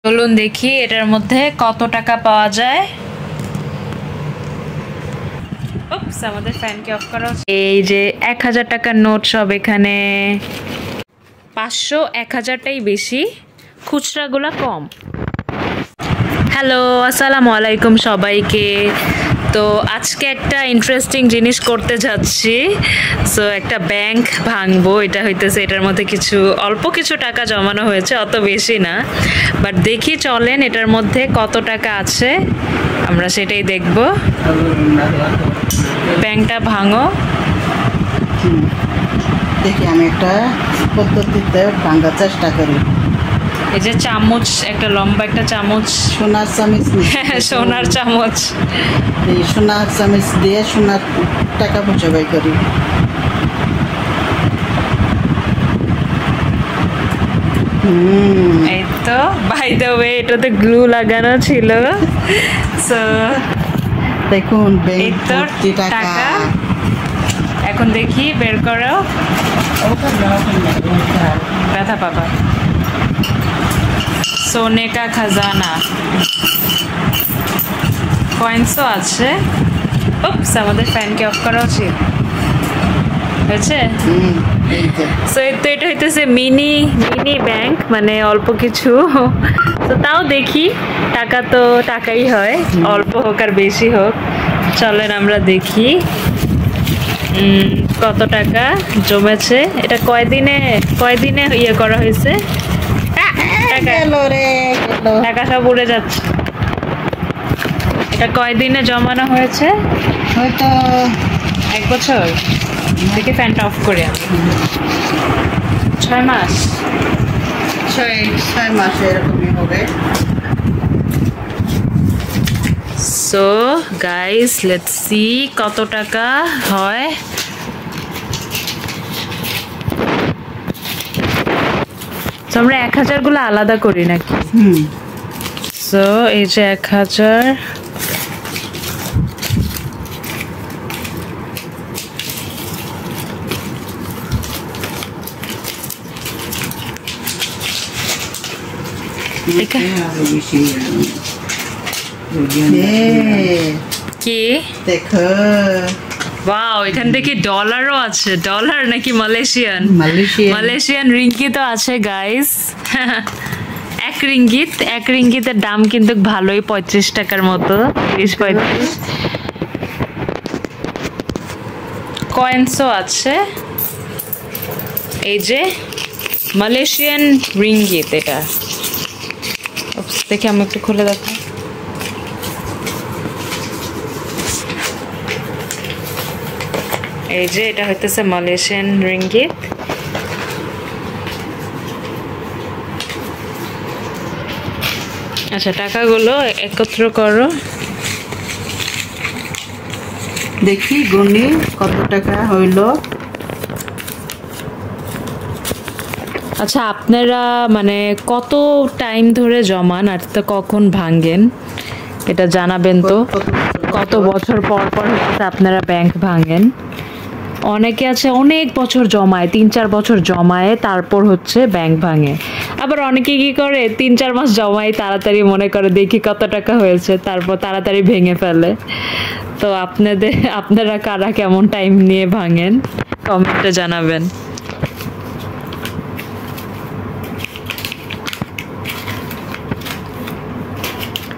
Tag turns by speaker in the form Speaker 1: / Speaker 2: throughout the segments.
Speaker 1: চলুন দেখি এটার মধ্যে কত টাকা পাওয়া যায়। আমাদের ফ্যানকে অফ করা। এই যে 1000 টাকার নোট সব এখানে। 500 1000টাই বেশি, খুচরাগুলা কম। হ্যালো, আসসালামু আলাইকুম সবাইকে। তো আজকে একটা ইন্টারেস্টিং জিনিস করতে যাচ্ছি। সো একটা ব্যাংক ভাঙবো। এটা হইতেছে, এটার মধ্যে অল্প কিছু টাকা জমানো হয়েছে, অত বেশি না। বাট দেখি, চলেন এটার মধ্যে কত টাকা আছে আমরা সেটাই দেখব। ব্যাংকটা ভাঙো।
Speaker 2: দেখি আমি একটা পদ্ধতিতে ভাঙার চেষ্টা করি।
Speaker 1: এই যে চামচ, একটা লম্বা একটা চামচ,
Speaker 2: সোনার চামচ।
Speaker 1: সোনার চামচ।
Speaker 2: এই সোনার চামচ দিয়ে সোনার টাকা পয়সা বাই করি।
Speaker 1: এই তো, বাই দ্য ওয়ে এটাতে গ্লু লাগানো ছিল। সো
Speaker 2: দেখুন
Speaker 1: এই তো টাকা। এখন দেখি, বের করো। ব্যথা পাবা। সোনে কা খাজানা। কয়েন্সও আছে। আমাদের ফ্যানকে অফ করা উচিত হয়েছে। সো এটা হইতেছে মিনি ব্যাংক, মানে অল্প কিছু। তো তাও দেখি, টাকা তো টাকাই হয়, অল্প হোক আর বেশি হোক। চলেন আমরা দেখি কত টাকা জমেছে। এটা কয়দিনে ইয়ে করা হয়েছে। টাকা সব উড়ে যাচ্ছে। এটা কয়দিনে জমানো হয়েছে?
Speaker 2: হয়তো
Speaker 1: 1 বছর। দেখে ফ্যানটা অফ করে। 6 মাস।
Speaker 2: 6 মাস এরকমই হবে।
Speaker 1: সো গাইস, লেটস সি কত টাকা হয়। আমরা 1000 গুলো আলাদা করি নাকি? সো এই যে 1000। কি
Speaker 2: দেখো,
Speaker 1: ওয়াও, এখান থেকে ডলারও আছে। ডলার নাকি মালয়েশিয়ান রিঙ্গিত তো আছে গাইস। 1 রিঙ্গিতের দাম কিন্তু ভালোই, 35 টাকার মতো। 30-35 কয়েন্সও আছে। এই যে মালয়েশিয়ান রিঙ্গিত, এটা দেখি আমি একটু খুলে দেখো। এই যে এটা হইতেছে মালয়েশিয়ান রিঙ্গিত। আচ্ছা, টাকাগুলো একত্র করো।
Speaker 2: দেখি গুনি কত টাকা হইল।
Speaker 1: আচ্ছা, আপনারা মানে কত টাইম ধরে জমান আর তো কখন ভাঙেন এটা জানাবেন তো। কত বছর পর হচ্ছে আপনারা ব্যাংক ভাঙেন? অনেকে আছে অনেক বছর জমায়, 3-4 বছর জমায়, তারপর হচ্ছে ব্যাংক ভাঙে। আবার অনেকে কি করে, 3-4 মাস জমায়, তাড়াতাড়ি মনে করে দেখি কত টাকা হয়েছে, তারপর তাড়াতাড়ি ভেঙে ফেলে। তো আপনারা কারা কেমন টাইম নিয়ে ভাঙেন কমেন্টে জানাবেন।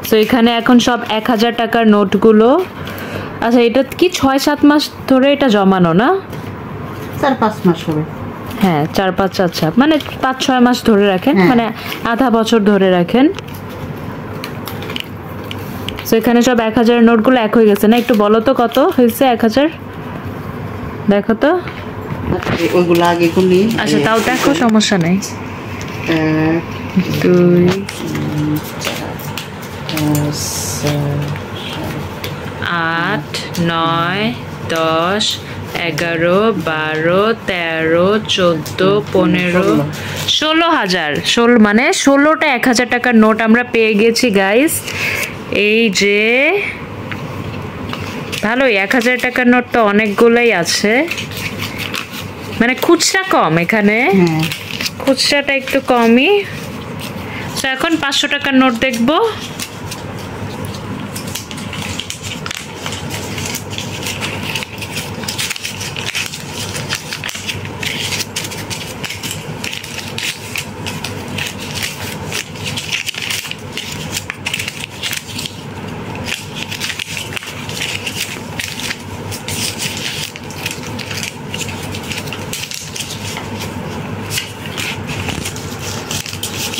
Speaker 1: তো এখানে এখন সব 1000 টাকার নোটগুলো। আচ্ছা, এটা কি 6-7 মাস ধরে এটা জমানো না?
Speaker 2: 4-5 মাস হবে।
Speaker 1: হ্যাঁ, 4-5। আচ্ছা, মানে 5-6 মাস ধরে রাখেন, মানে আধা বছর ধরে রাখেন। তো এখানে সব 1000 নোটগুলো এক হয়ে গেছে না? একটু বলো তো কত হয়েছে 1000, দেখো তো।
Speaker 2: ওইগুলো আগে গুনি।
Speaker 1: আচ্ছা, তাও দেখো, সমস্যা নেই। 1 2 8 9 10 11 12 13 14 15 16,000। মানে 16টা 1000 টাকার নোট আমরা পেয়ে গেছি গাইস। এই যে ভালোই, 1000 টাকার নোট তো অনেকগুলোই আছে। মানে খুচরা কম এখানে, খুচরাটা একটু কমই। তো এখন 500 টাকার নোট দেখব।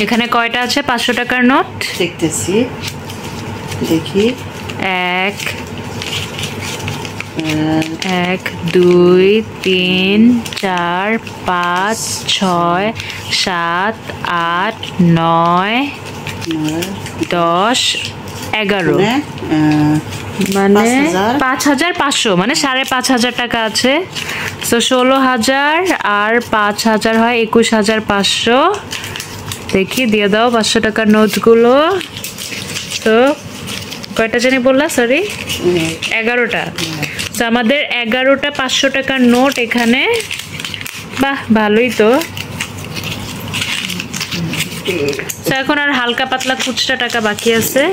Speaker 1: এখানে কয়টা আছে 500 টাকার নোট?
Speaker 2: দেখতেছি, দেখি।
Speaker 1: 1 1 2 3 4 5 6 7 8 9 10 11 মানে 5500 মানে 5500 টাকা আছে। তো 16000 আর 5000 হয় 21500। দেখি দিয়ে দাও 500 টাকার নোটগুলো। তো কয়টা জানি বললা? সরি 11টা। তো আমাদের 11টা 500 টাকার নোট এখানে। বাহ, ভালোই তো। এখন আর হালকা পাতলা খুচরা টাকা বাকি আছে।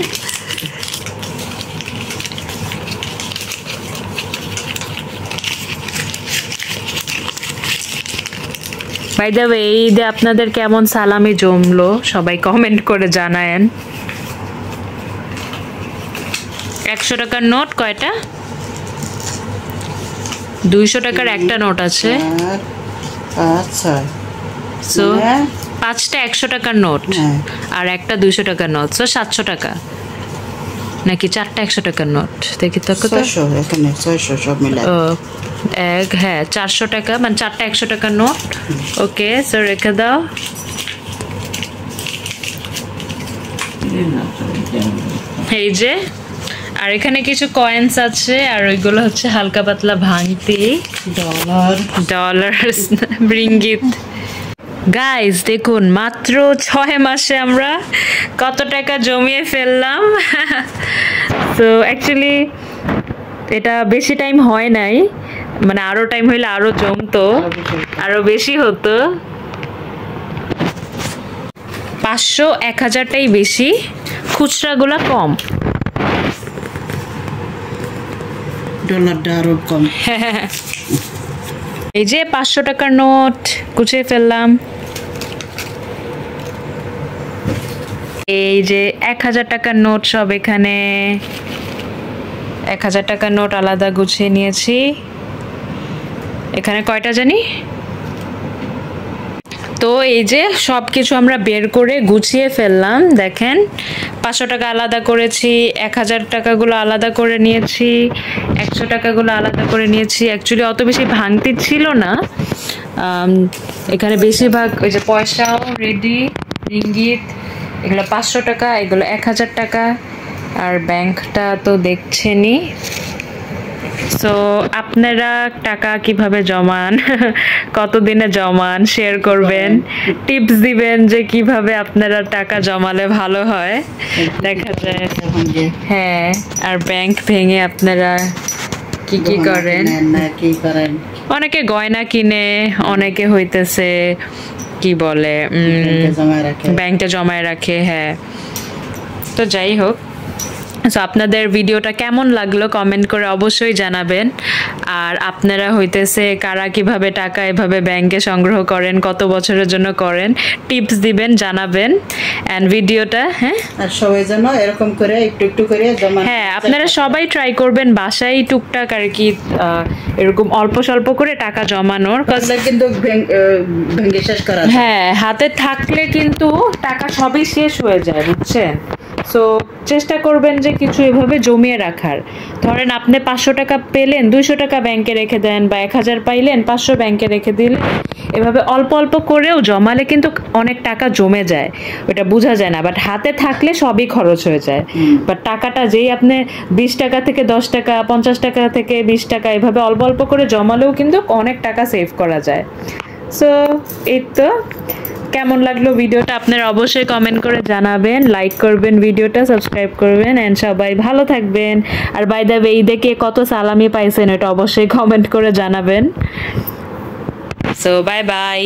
Speaker 1: বাই দ্য ওয়ে, এই ঈদে আপনাদের কেমন সালামি জমলো সবাই কমেন্ট করে জানায়েন। 100 টাকার নোট কয়টা? 200 টাকার একটা নোট আছে।
Speaker 2: আচ্ছা,
Speaker 1: সো 5টা 100 টাকার নোট আর একটা 200 টাকার নোট, সো 700 টাকা। নাকি 4টা 100 টাকার নোট? দেখি তো কত।
Speaker 2: 600 সব মিলে।
Speaker 1: হ্যাঁ 400 টাকা, মানে 4টা 100 টাকার নোট। ওকে, সো রেখে দাও। এই যে, আর এখানে কিছু কয়েন্স আছে, আর ওইগুলো হচ্ছে হালকা পাতলা ভাঙতি ডলার রিঙ্গিত। গাইস দেখুন, মাত্র 6 মাসে আমরা কত টাকা জমিয়ে ফেললাম। তো অ্যাকচুয়ালি এটা বেশি টাইম হয় নাই, মানে আরো টাইম হইলে আরো জমতো, আরো বেশি হতো। 500 1000টাই বেশি, খুচরাগুলা কম।
Speaker 2: ডলারটা আরো কম।
Speaker 1: এই যে 500 টাকার নোট গুছিয়ে ফেললাম। এই যে 1000 টাকার নোট সব এখানে। 1000 টাকার নোট আলাদা গুছিয়ে নিয়েছি। এখানে কয়টা জানি? তো এই যে সব কিছু আমরা বের করে গুছিয়ে ফেললাম। দেখেন, 500 টাকা আলাদা করেছি, 1000 টাকাগুলো আলাদা করে নিয়েছি, 100 টাকাগুলো আলাদা করে নিয়েছি। অ্যাকচুয়ালি অত বেশি ভাঙতি ছিল না এখানে, বেশিরভাগ ওই যে পয়সাও রেডি, রিঙ্গিত, এগুলো 500 টাকা, এগুলো 1000 টাকা, আর ব্যাংকটা তো দেখছেনই। সো আপনারা টাকা কিভাবে জমান, কতদিনে জমান, শেয়ার করবেন, টিপস দিবেন যে কিভাবে আপনারা টাকা জমালে ভালো হয়, দেখা যায়। হ্যাঁ, আর ব্যাংক ভেঙে আপনারা কি কি করেন। অনেকে গয়না কিনে, অনেকে হইতেছে কি বলে ব্যাংকে জমায় রাখে। হ্যাঁ, তো যাই হোক, সো আপনাদের ভিডিওটা কেমন লাগলো কমেন্ট করে অবশ্যই জানাবেন। আর আপনারা হইতেছে কারা কিভাবে টাকা এভাবে ব্যাংকে সংগ্রহ করেন, কত বছরের জন্য করেন, টিপস দিবেন, জানাবেন। এন্ড ভিডিওটা
Speaker 2: আর সবাই যেন এরকম করে একটু একটু করে জমা।
Speaker 1: হ্যাঁ, আপনারা সবাই ট্রাই করবেন বাসায় টুকটাক আর কি এরকম অল্প স্বল্প করে টাকা জমানোর,
Speaker 2: কিন্তু ভেঙে শেষ করা।
Speaker 1: হ্যাঁ, হাতে থাকলে কিন্তু টাকা সবই শেষ হয়ে যায়, বুঝছেন। সো চেষ্টা করবেন যে কিছু এভাবে জমিয়ে রাখার। ধরেন আপনি 500 টাকা পেলেন, 200 টাকা ব্যাংকে রেখে দেন, বা 1000 পাইলেন, 500 ব্যাংকে রেখে দিলেন। এভাবে অল্প অল্প করেও জমালে কিন্তু অনেক টাকা জমে যায়, ওটা বোঝা যায় না। বাট হাতে থাকলে সবই খরচ হয়ে যায়। বাট টাকাটা যেই আপনি 20 টাকা থেকে 10 টাকা, 50 টাকা থেকে 20 টাকা এভাবে অল্প অল্প করে জমালেও কিন্তু অনেক টাকা সেভ করা যায়। সো এই তো, কেমন লাগলো ভিডিওটা আপনারা অবশ্যই কমেন্ট করে জানাবেন, লাইক করবেন ভিডিওটা, সাবস্ক্রাইব করবেন, এন্ড সবাই ভালো থাকবেন। আর বাই দ্য ওয়ে, ঈদে কত সালামি পাইছেন এটা অবশ্যই কমেন্ট করে জানাবেন। So bye bye.